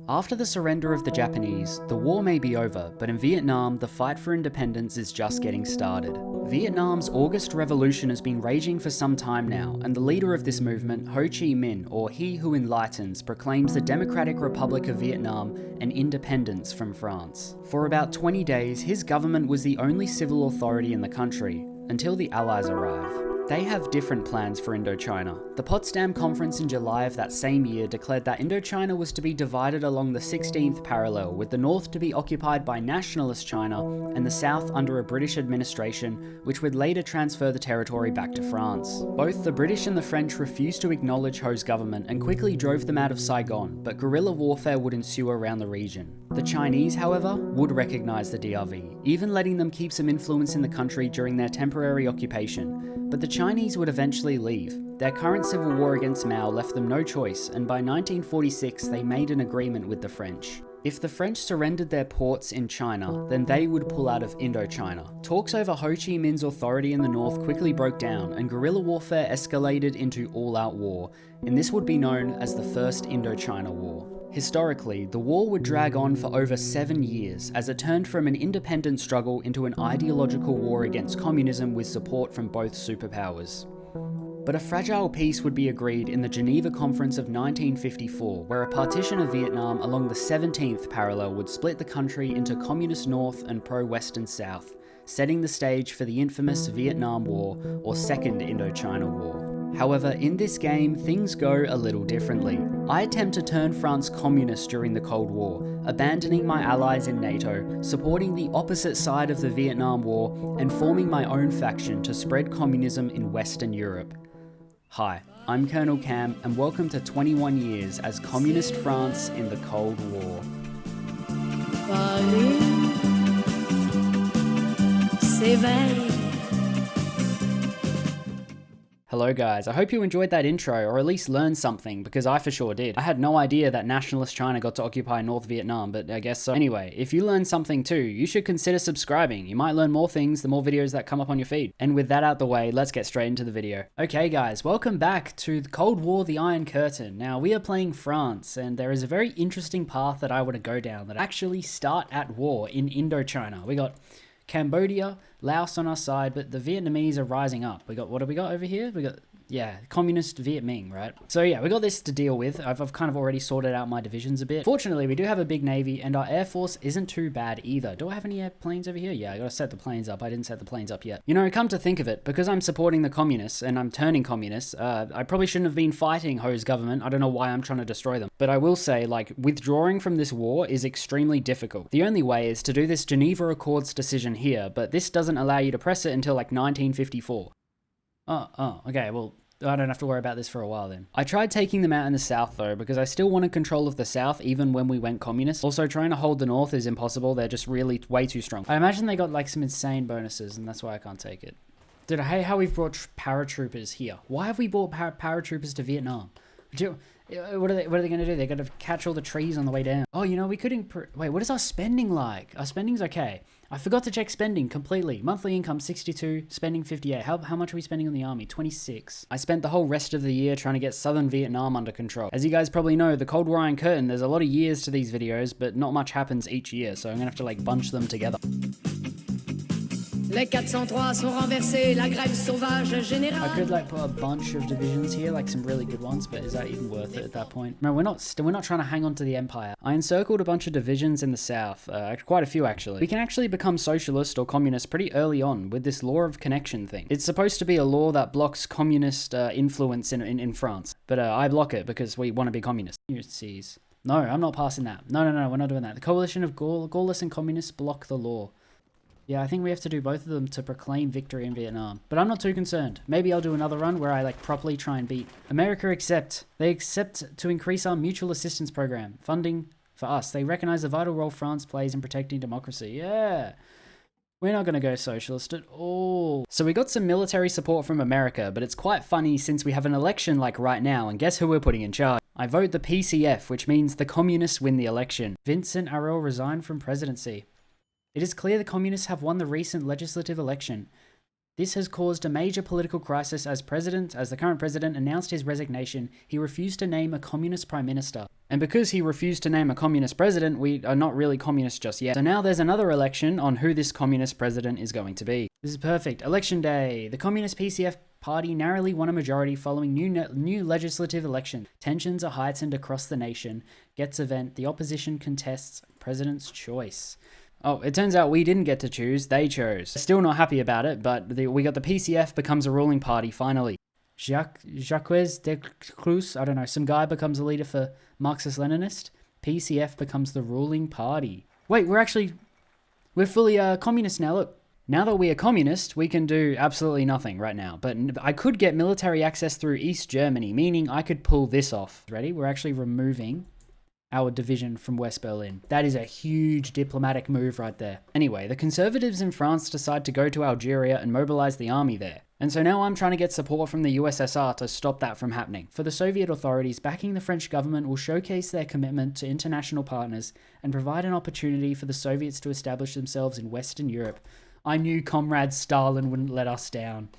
After the surrender of the Japanese, the war may be over, but in Vietnam, the fight for independence is just getting started. Vietnam's August Revolution has been raging for some time now, and the leader of this movement, Ho Chi Minh, or He Who Enlightens, proclaims the Democratic Republic of Vietnam and independence from France. For about 20 days, his government was the only civil authority in the country, until the Allies arrive. They have different plans for Indochina. The Potsdam Conference in July of that same year declared that Indochina was to be divided along the 16th parallel, with the north to be occupied by nationalist China and the south under a British administration, which would later transfer the territory back to France. Both the British and the French refused to acknowledge Ho's government and quickly drove them out of Saigon, but guerrilla warfare would ensue around the region. The Chinese, however, would recognise the DRV, even letting them keep some influence in the country during their temporary occupation. But the Chinese would eventually leave. Their current civil war against Mao left them no choice, and by 1946 they made an agreement with the French. If the French surrendered their ports in China, then they would pull out of Indochina. Talks over Ho Chi Minh's authority in the north quickly broke down, and guerrilla warfare escalated into all-out war, and this would be known as the First Indochina War. Historically, the war would drag on for over 7 years, as it turned from an independent struggle into an ideological war against communism with support from both superpowers. But a fragile peace would be agreed in the Geneva Conference of 1954, where a partition of Vietnam along the 17th parallel would split the country into Communist North and pro-Western South, setting the stage for the infamous Vietnam War, or Second Indochina War. However, in this game, things go a little differently. I attempt to turn France communist during the Cold War, abandoning my allies in NATO, supporting the opposite side of the Vietnam War, and forming my own faction to spread communism in Western Europe. Hi, I'm Colonel Cam, and welcome to 21 years as Communist France in the Cold War. Hello guys, I hope you enjoyed that intro, or at least learned something, because I for sure did. I had no idea that nationalist China got to occupy North Vietnam, but I guess so. Anyway, if you learned something too, you should consider subscribing. You might learn more things the more videos that come up on your feed. And with that out the way, let's get straight into the video. Okay guys, welcome back to the Cold War, the Iron Curtain. Now, we are playing France, and there is a very interesting path that I want to go down that actually start at war in Indochina. We got Cambodia, Laos on our side, but the Vietnamese are rising up. What have we got over here? We got, yeah, communist Viet Minh, right? So yeah, we got this to deal with. I've kind of already sorted out my divisions a bit. Fortunately, we do have a big navy, and our air force isn't too bad either. Do I have any airplanes over here? Yeah, I gotta set the planes up. I didn't set the planes up yet. You know, come to think of it, because I'm supporting the communists, and I'm turning communist, I probably shouldn't have been fighting Ho's government. I don't know why I'm trying to destroy them. But I will say, like, withdrawing from this war is extremely difficult. The only way is to do this Geneva Accords decision here, but this doesn't allow you to press it until like 1954. Okay, well, I don't have to worry about this for a while then. I tried taking them out in the south though, because I still wanted control of the south even when we went communist. Also, trying to hold the north is impossible. They're just really way too strong. I imagine they got like some insane bonuses, and that's why I can't take it. Dude, I hate how we've brought paratroopers here. Why have we brought paratroopers to Vietnam? What are they going to do? They're going to catch all the trees on the way down. Oh, you know, we could wait, what is our spending like? Our spending's okay. I forgot to check spending completely. Monthly income 62, spending 58. How much are we spending on the army? 26. I spent the whole rest of the year trying to get southern Vietnam under control. As you guys probably know, the Cold War Iron Curtain, there's a lot of years to these videos, but not much happens each year, so I'm going to have to like bunch them together. Les 403 sont renversés, la grève sauvage générale. I could like put a bunch of divisions here, like some really good ones, but is that even worth it at that point? No, we're not trying to hang on to the empire. I encircled a bunch of divisions in the south, quite a few actually. We can actually become socialist or communist pretty early on with this law of connection thing. It's supposed to be a law that blocks communist influence in France, but I block it because we want to be communist. No, I'm not passing that. No, we're not doing that. The coalition of Gaulists and communists block the law. Yeah, I think we have to do both of them to proclaim victory in Vietnam. But I'm not too concerned. Maybe I'll do another run where I like properly try and beat America. They accept to increase our mutual assistance program. Funding for us. They recognize the vital role France plays in protecting democracy. Yeah. We're not going to go socialist at all. So we got some military support from America, but it's quite funny since we have an election like right now, and guess who we're putting in charge? I vote the PCF, which means the communists win the election. Vincent Arel resigned from presidency. It is clear the communists have won the recent legislative election. This has caused a major political crisis as the current president announced his resignation. He refused to name a communist prime minister. And because he refused to name a communist president, we are not really communist just yet. So now there's another election on who this communist president is going to be. This is perfect. Election day. The Communist PCF party narrowly won a majority following new legislative election. Tensions are heightened across the nation. Gets event. The opposition contests president's choice. Oh, it turns out we didn't get to choose, they chose. Still not happy about it, but we got the PCF becomes a ruling party, finally. Jacques de Cruz, I don't know, some guy becomes a leader for Marxist-Leninist. PCF becomes the ruling party. Wait, we're fully communist now, look. Now that we are communist, we can do absolutely nothing right now. But I could get military access through East Germany, meaning I could pull this off. Ready? We're actually removing our division from West Berlin. That is a huge diplomatic move right there. Anyway, the conservatives in France decide to go to Algeria and mobilize the army there. And so now I'm trying to get support from the USSR to stop that from happening. For the Soviet authorities, backing the French government will showcase their commitment to international partners and provide an opportunity for the Soviets to establish themselves in Western Europe. I knew Comrade Stalin wouldn't let us down.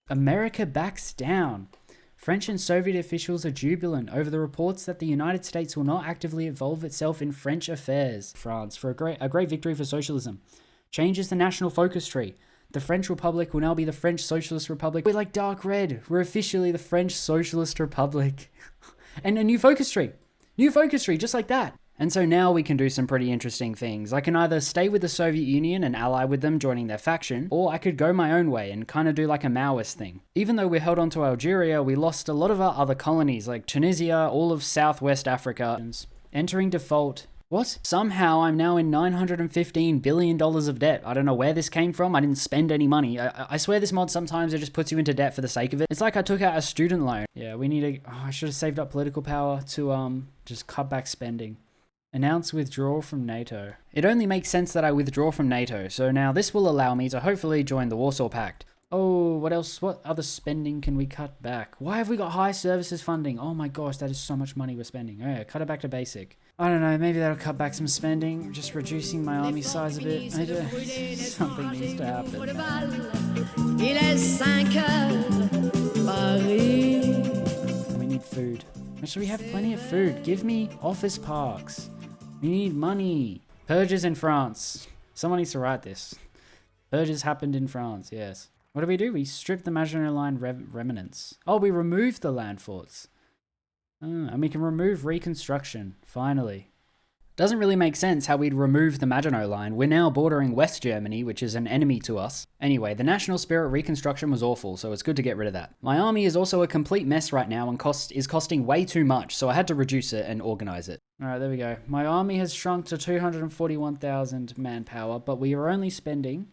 America backs down. French and Soviet officials are jubilant over the reports that the United States will not actively involve itself in French affairs. France, for a great victory for socialism. Changes the national focus tree. The French Republic will now be the French Socialist Republic. We're like dark red. We're officially the French Socialist Republic. And a new focus tree. New focus tree, just like that. And so now we can do some pretty interesting things. I can either stay with the Soviet Union and ally with them, joining their faction, or I could go my own way and kind of do like a Maoist thing. Even though we held on to Algeria, we lost a lot of our other colonies, like Tunisia, all of Southwest Africa. Entering default. What? Somehow I'm now in $915 billion of debt. I don't know where this came from. I didn't spend any money. I swear this mod sometimes it just puts you into debt for the sake of it. It's like I took out a student loan. Yeah, we need to... I should have saved up political power to just cut back spending. Announce withdrawal from NATO. It only makes sense that I withdraw from NATO, so now this will allow me to hopefully join the Warsaw Pact. Oh, what else? What other spending can we cut back? Why have we got high services funding? Oh my gosh, that is so much money we're spending. Oh yeah, cut it back to basic. I don't know, maybe that'll cut back some spending, just reducing my army size a bit. Something needs to happen. We need food. Actually, we have plenty of food. Give me office parks. We need money. Purges in France. Someone needs to write this. Purges happened in France, yes. What do? We stripped the Maginot Line remnants. Oh, we removed the land forts. And we can remove reconstruction, finally. Doesn't really make sense how we'd remove the Maginot Line. We're now bordering West Germany, which is an enemy to us. Anyway, the national spirit reconstruction was awful, so it's good to get rid of that. My army is also a complete mess right now and is costing way too much, so I had to reduce it and organize it. Alright, there we go. My army has shrunk to 241,000 manpower, but we are only spending...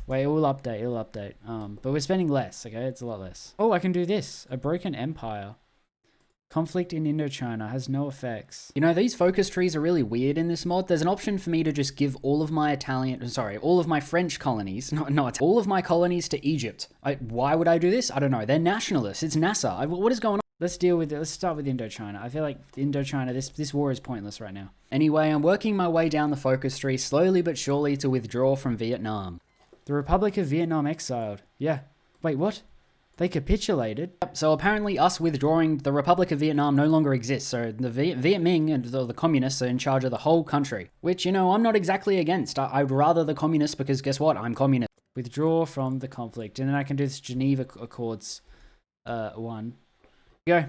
Wait, it'll update. But we're spending less, okay? It's a lot less. Oh, I can do this. A broken empire. Conflict in Indochina has no effects. You know, these focus trees are really weird in this mod. There's an option for me to just give all of my French colonies, all of my colonies to Egypt. Why would I do this? I don't know. They're nationalists. It's NASA. What is going on? Let's deal with it. Let's start with Indochina. I feel like Indochina, this war is pointless right now. Anyway, I'm working my way down the focus tree slowly but surely to withdraw from Vietnam. The Republic of Vietnam exiled. Yeah. Wait, what? They capitulated. So apparently us withdrawing, the Republic of Vietnam no longer exists. So the Viet Minh and the communists are in charge of the whole country. Which, you know, I'm not exactly against. I'd rather the communists because guess what? I'm communist. Withdraw from the conflict. And then I can do this Geneva Accords one. Go.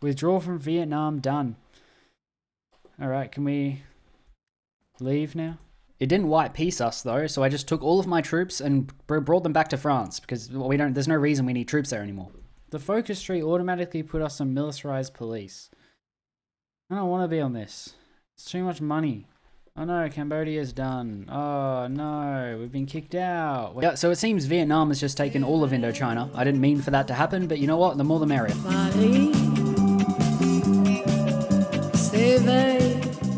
Withdraw from Vietnam. Done. Alright, can we leave now? It didn't white peace us though, so I just took all of my troops and brought them back to France because there's no reason we need troops there anymore. The focus tree automatically put us on militarized police. I don't want to be on this. It's too much money. Oh no, Cambodia's done. Oh no, we've been kicked out. Yeah, so it seems Vietnam has just taken all of Indochina. I didn't mean for that to happen, but you know what? The more the merrier.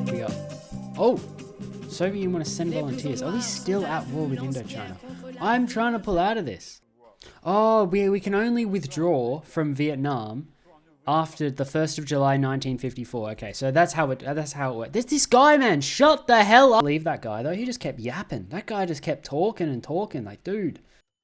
We go. Oh! Soviet Union want to send volunteers. Are we still at war with Indochina? I'm trying to pull out of this. Oh, we can only withdraw from Vietnam after the 1st of July 1954. Okay, so that's how it works. This guy, man, shut the hell up. Leave that guy though. He just kept yapping. That guy just kept talking and talking. Like, dude.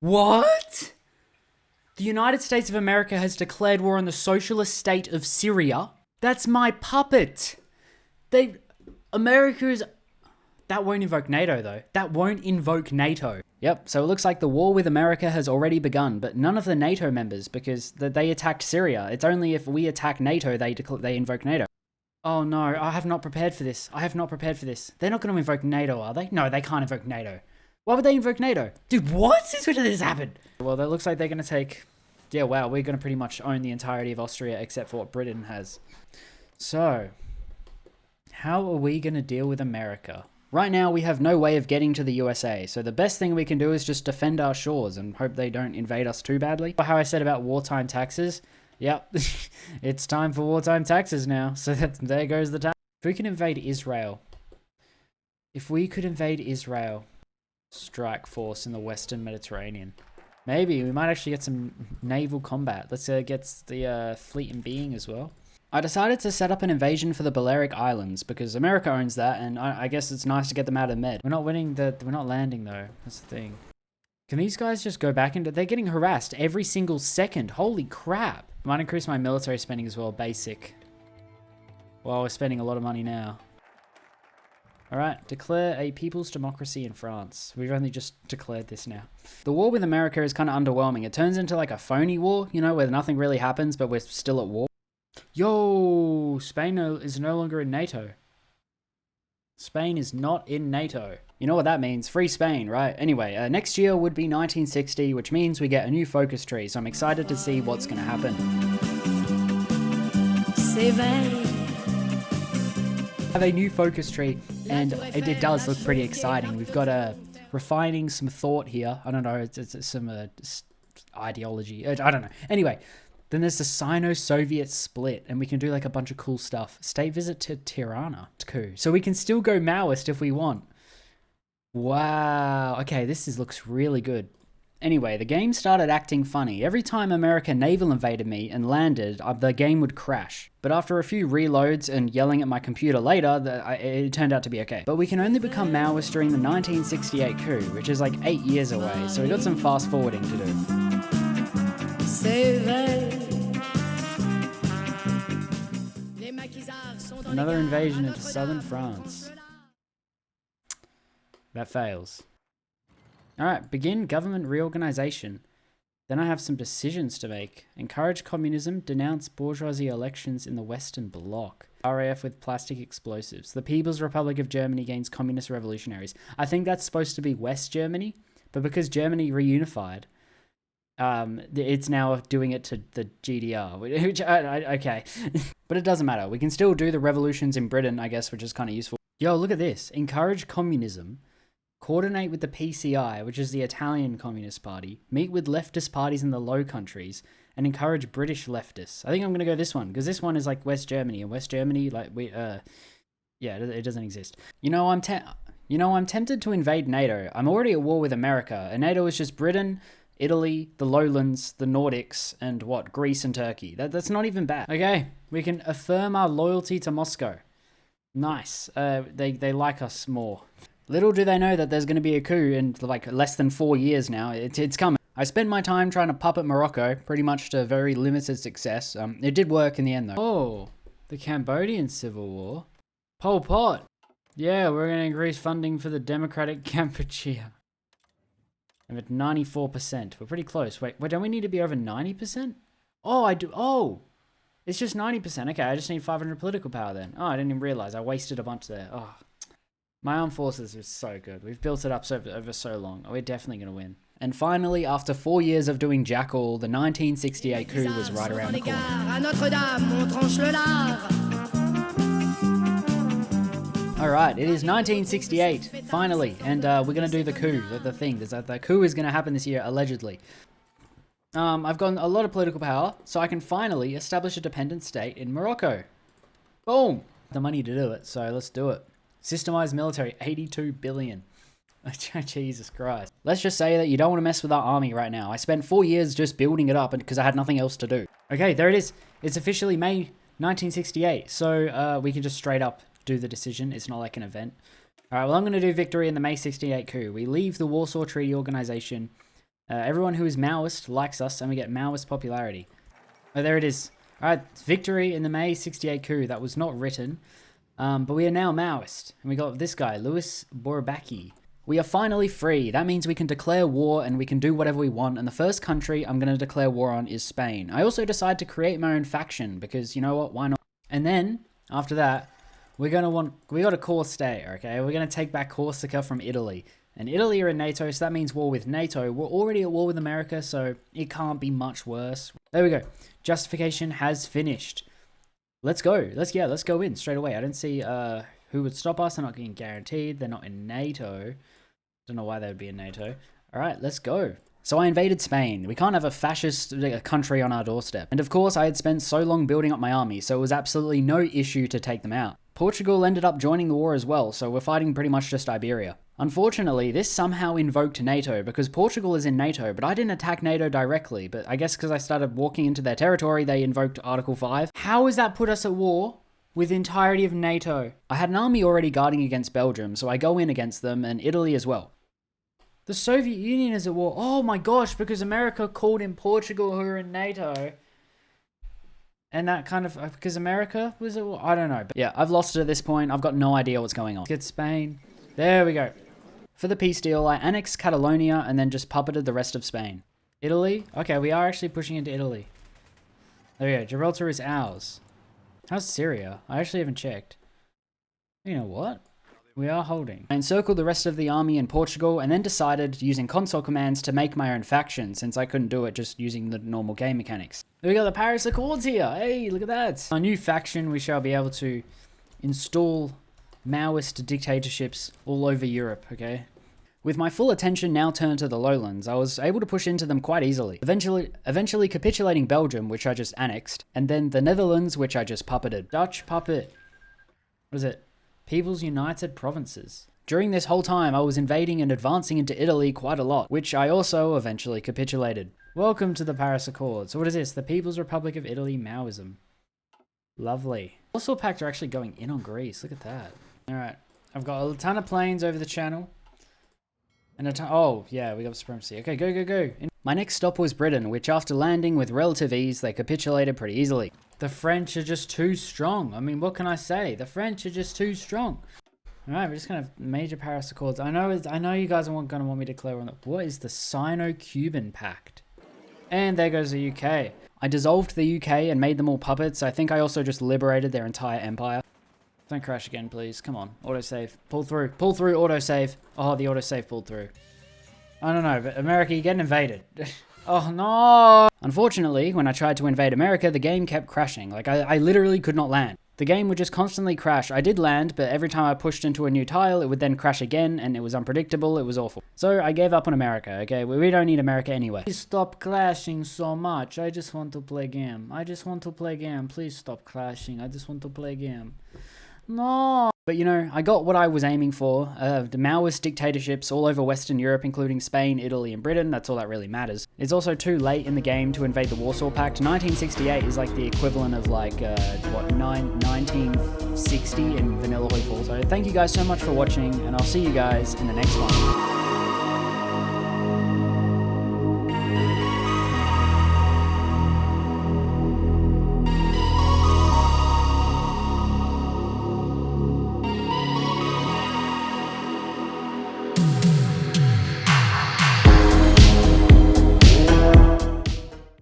What? The United States of America has declared war on the socialist state of Syria? That's my puppet. America is... That won't invoke NATO, though. That won't invoke NATO. Yep, so it looks like the war with America has already begun, but none of the NATO members, because they attacked Syria. It's only if we attack NATO, they invoke NATO. Oh no, I have not prepared for this. I have not prepared for this. They're not going to invoke NATO, are they? No, they can't invoke NATO. Why would they invoke NATO? Dude, what? Since when did this happen? Well, that looks like they're going to take... Yeah, wow, we're going to pretty much own the entirety of Austria except for what Britain has. So, how are we going to deal with America? Right now, we have no way of getting to the USA, so the best thing we can do is just defend our shores and hope they don't invade us too badly. How I said about wartime taxes, yep, it's time for wartime taxes now, so there goes the tax. If we can invade Israel, strike force in the Western Mediterranean, maybe we might actually get some naval combat. Let's get the fleet in being as well. I decided to set up an invasion for the Balearic Islands because America owns that, and I guess it's nice to get them out of Med. We're not landing though. That's the thing. Can these guys just go back into... They're getting harassed every single second. Holy crap. I might increase my military spending as well. Basic. Well, we're spending a lot of money now. Alright, declare a people's democracy in France. We've only just declared this now. The war with America is kind of underwhelming. It turns into like a phony war, you know, where nothing really happens, but we're still at war. Yo, Spain is no longer in NATO. Spain is not in NATO. You know what that means? Free Spain, right? Anyway, next year would be 1960, which means we get a new focus tree, so I'm excited to see what's going to happen. We have a new focus tree, and it does look pretty exciting. We've got refining some thought here. I don't know, it's some ideology. I don't know. Anyway, then there's the Sino-Soviet split, and we can do like a bunch of cool stuff. State visit to Tirana. Cool. So we can still go Maoist if we want. Wow. Okay, looks really good. Anyway, the game started acting funny. Every time America naval invaded me and landed, the game would crash. But after a few reloads and yelling at my computer later, it turned out to be okay. But we can only become Maoist during the 1968 coup, which is like 8 years away, so we got some fast forwarding to do. Another invasion into southern France. That fails. Alright, begin government reorganization. Then I have some decisions to make. Encourage communism, denounce bourgeoisie elections in the Western Bloc. RAF with plastic explosives. The People's Republic of Germany gains communist revolutionaries. I think that's supposed to be West Germany, but because Germany reunified, it's now doing it to the GDR, which, okay. But it doesn't matter. We can still do the revolutions in Britain, I guess, which is kind of useful. Yo, look at this. Encourage communism. Coordinate with the PCI, which is the Italian Communist Party. Meet with leftist parties in the Low Countries. And encourage British leftists. I think I'm going to go this one, because this one is like West Germany. And West Germany, like, yeah, it doesn't exist. I'm tempted to invade NATO. I'm already at war with America. And NATO is just Britain, Italy, the Lowlands, the Nordics, and Greece and Turkey. That's not even bad. Okay, we can affirm our loyalty to Moscow. Nice. They like us more. Little do they know that there's going to be a coup in like less than 4 years now. It's coming. I spent my time trying to puppet Morocco, pretty much to very limited success. It did work in the end though. Oh, the Cambodian Civil War. Pol Pot. Yeah, we're going to increase funding for the Democratic Kampuchea. I'm at 94%. We're pretty close. Wait, don't we need to be over 90%? Oh, I do. Oh, it's just 90%. Okay, I just need 500 political power then. Oh, I didn't even realize. I wasted a bunch there. Oh, my armed forces is so good. We've built it up over so long. We're definitely going to win. And finally, after 4 years of doing jack all, the 1968 coup was right around the corner. Alright, it is 1968, finally, and we're going to do the coup, the thing. The coup is going to happen this year, allegedly. I've gotten a lot of political power, so I can finally establish a dependent state in Morocco. Boom! The money to do it, so let's do it. Systemized military, 82 billion. Jesus Christ. Let's just say that you don't want to mess with our army right now. I spent 4 years just building it up because I had nothing else to do. Okay, there it is. It's officially May 1968, so we can just straight up do the decision. It's not like an event. Alright, well, I'm going to do victory in the May 68 coup. We leave the Warsaw Treaty Organization. Everyone who is Maoist likes us, and we get Maoist popularity. Oh, there it is. Alright, victory in the May 68 coup. That was not written. But we are now Maoist. And we got this guy, Louis Bourbaki. We are finally free. That means we can declare war and we can do whatever we want. And the first country I'm going to declare war on is Spain. I also decide to create my own faction because, you know what, why not? And then, after that, we got a Corsica, okay? We're going to take back Corsica from Italy. And Italy are in NATO, so that means war with NATO. We're already at war with America, so it can't be much worse. There we go. Justification has finished. Let's go. Let's go in straight away. I don't see who would stop us. They're not getting guaranteed. They're not in NATO. Don't know why they would be in NATO. All right, let's go. So I invaded Spain. We can't have a fascist country on our doorstep. And of course, I had spent so long building up my army, so it was absolutely no issue to take them out. Portugal ended up joining the war as well, so we're fighting pretty much just Iberia. Unfortunately, this somehow invoked NATO, because Portugal is in NATO, but I didn't attack NATO directly, but I guess because I started walking into their territory, they invoked Article 5. How has that put us at war with the entirety of NATO? I had an army already guarding against Belgium, so I go in against them, and Italy as well. The Soviet Union is at war. Oh my gosh, because America called in Portugal who are in NATO. And that kind of, because America was at war? I don't know. But yeah, I've lost it at this point. I've got no idea what's going on. Get Spain. There we go. For the peace deal, I annexed Catalonia and then just puppeted the rest of Spain. Italy? Okay, we are actually pushing into Italy. There we go. Gibraltar is ours. How's Syria? I actually haven't checked. You know what? We are holding. I encircled the rest of the army in Portugal and then decided, using console commands, to make my own faction, since I couldn't do it just using the normal game mechanics. We got the Paris Accords here. Hey, look at that. Our new faction, we shall be able to install Maoist dictatorships all over Europe, okay? With my full attention now turned to the lowlands, I was able to push into them quite easily. Eventually capitulating Belgium, which I just annexed, and then the Netherlands, which I just puppeted. Dutch puppet. What is it? People's United Provinces. During this whole time, I was invading and advancing into Italy quite a lot, which I also eventually capitulated. Welcome to the Paris Accords. So what is this? The People's Republic of Italy Maoism. Lovely. Warsaw Pact are actually going in on Greece. Look at that. Alright. I've got a ton of planes over the channel. And a ton... Oh, yeah, we got supremacy. Okay, go. My next stop was Britain, which after landing with relative ease, they capitulated pretty easily. The French are just too strong. I mean, what can I say? The French are just too strong. Alright, we're just gonna have major Paris Accords. I know you guys are gonna want me to declare on that. What is the Sino-Cuban Pact? And there goes the UK. I dissolved the UK and made them all puppets. I think I also just liberated their entire empire. Don't crash again, please. Come on, autosave. Pull through, autosave. Oh, the autosave pulled through. I don't know, but America, you're getting invaded. Oh no! Unfortunately, when I tried to invade America, the game kept crashing. Like, I literally could not land. The game would just constantly crash. I did land, but every time I pushed into a new tile, it would then crash again, and it was unpredictable, it was awful. So I gave up on America, okay? We don't need America anyway. Please stop crashing so much. I just want to play game. Please stop crashing. I just want to play game. No! But you know, I got what I was aiming for. The Maoist dictatorships all over Western Europe, including Spain, Italy, and Britain. That's all that really matters. It's also too late in the game to invade the Warsaw Pact. 1968 is like the equivalent of like, 1960 in Vanilla Hoi Fall. So thank you guys so much for watching, and I'll see you guys in the next one.